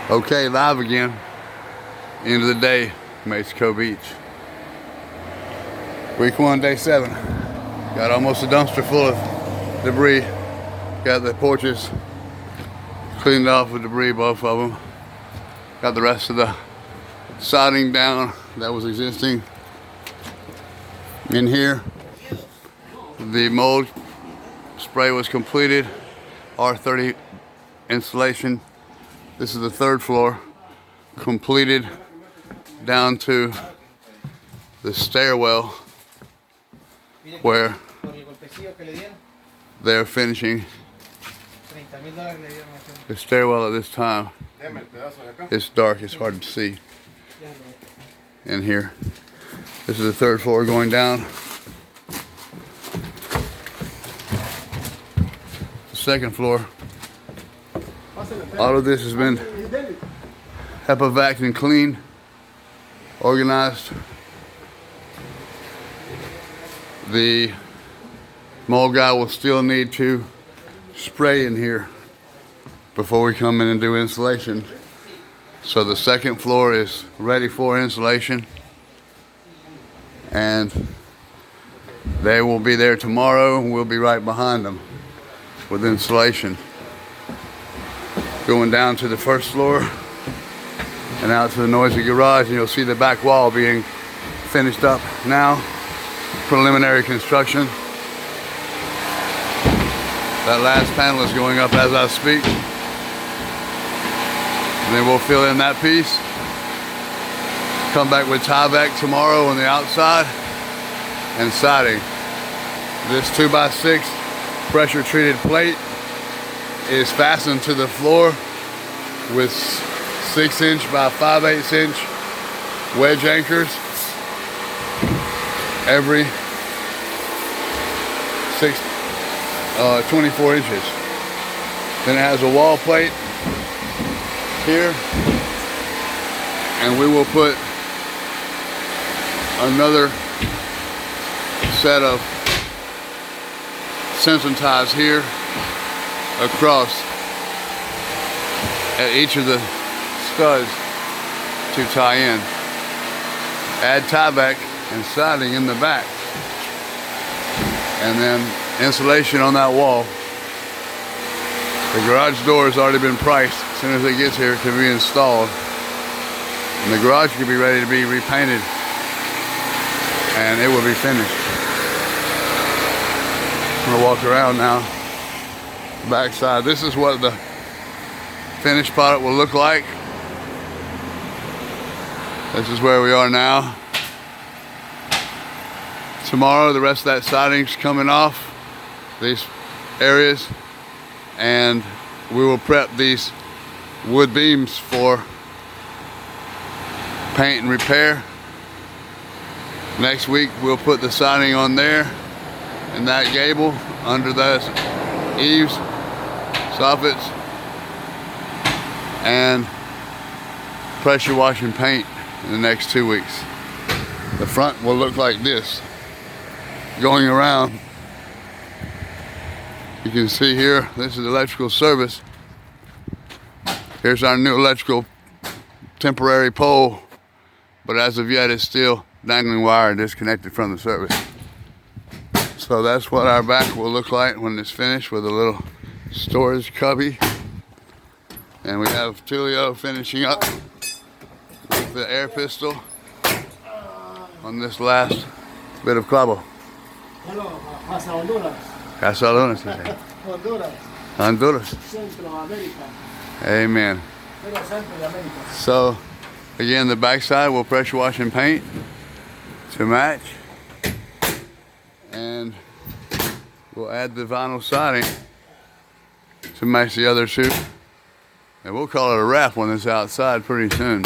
Okay, live again. End of the day, Mexico Beach. Week 1, day 7. Got almost a dumpster full of debris. Got the porches cleaned off with debris, both of them. Got the rest of the siding down that was existing in here. The mold spray was completed. R30 installation. This is the 3rd floor, completed down to the stairwell where they're finishing the stairwell at this time. It's dark, it's hard to see in here. This is the 3rd floor going down. The 2nd floor. All of this has been HEPA vacuumed and cleaned, organized. The mold guy will still need to spray in here before we come in and do installation. So the 2nd floor is ready for installation, and they will be there tomorrow, and we'll be right behind them with installation. Going down to the 1st floor and out to the noisy garage, and you'll see the back wall being finished up now. Preliminary construction. That last panel is going up as I speak. And then we'll fill in that piece. Come back with tie-back tomorrow on the outside and siding. This 2x6 pressure treated plate is fastened to the floor with 6" by 5/8" wedge anchors every 24 inches. Then it has a wall plate here, and we will put another set of Simpson ties here across at each of the studs to tie in. Add tie-back and siding in the back, and then insulation on that wall. The garage door has already been priced. As soon as it gets here, it can be installed, and the garage can be ready to be repainted, and it will be finished. I'm gonna walk around now. Backside. This is what the finished product will look like. This is where we are now. Tomorrow, the rest of that siding's coming off these areas, and we will prep these wood beams for paint and repair. Next week, we'll put the siding on there in that gable under those eaves, soffits, and pressure wash and paint in the next 2 weeks. The front will look like this. Going around, you can see here, this is electrical service. Here's our new electrical temporary pole, but as of yet it's still dangling wire disconnected from the service. So that's what our back will look like when it's finished, with a little storage cubby. And we have Tulio finishing up with the air pistol on this last bit of clavo. Casa Honduras. Casa Honduras. Honduras. Honduras. Centro America. Amen. Centro de America. So again, the backside will pressure wash and paint to match, and we'll add the vinyl siding to match the other two, and we'll call it a wrap when it's outside pretty soon.